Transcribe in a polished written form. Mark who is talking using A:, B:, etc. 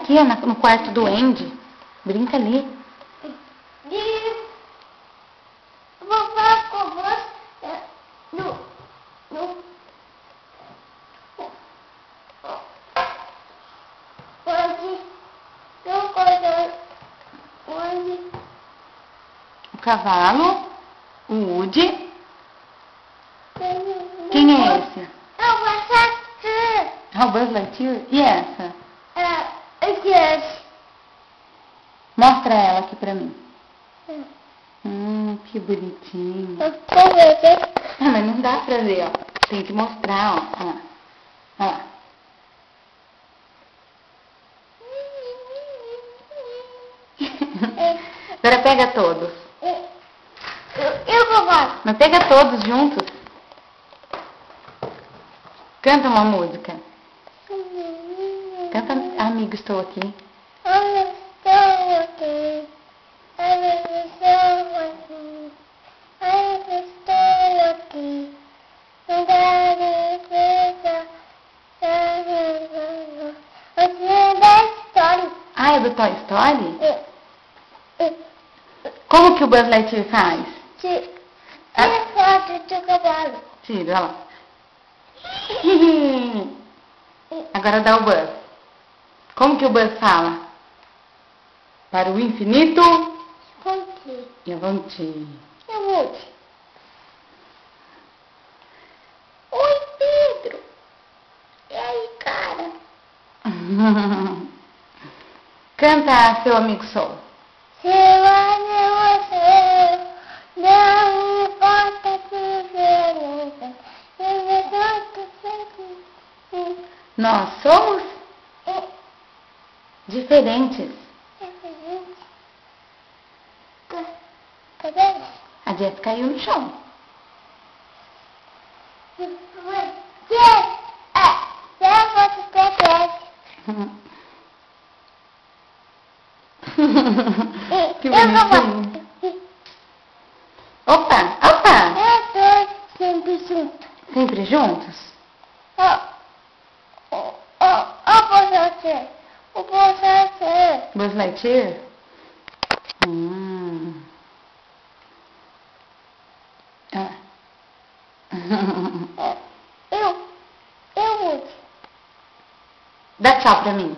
A: aqui, ó, no quarto do Andy. Brinca ali. O cavalo, o Woody. Quem é esse? É o Buzz Lightyear? E essa? Mostra ela aqui pra mim. Que bonitinho. Ah, mas não dá pra ver, ó. Tem que mostrar, ó. Olha lá. Olha lá. Agora pega todos. Mas pega todos juntos. Canta uma música. Canta Amigo, Estou Aqui. Ah, é do Toy Story? Como que o Buzz Lightyear faz?
B: Tira foto do cavalo.
A: Tira, olha lá. Agora dá o Buzz. Como que o Buzz fala? Para o infinito e avante.
B: Oi, Pedro. E aí, cara?
A: Canta Seu Amigo Sou.
B: Se você não importa diferença,
A: Nós somos diferentes.
B: Cadê?
A: A Jess caiu no chão. Que bonitinho. Opa, opa.
B: Sempre junto.
A: Sempre juntos?
B: O você.
A: Buzz Lightyear? Ah.
B: Eu.
A: Dá tchau pra mim.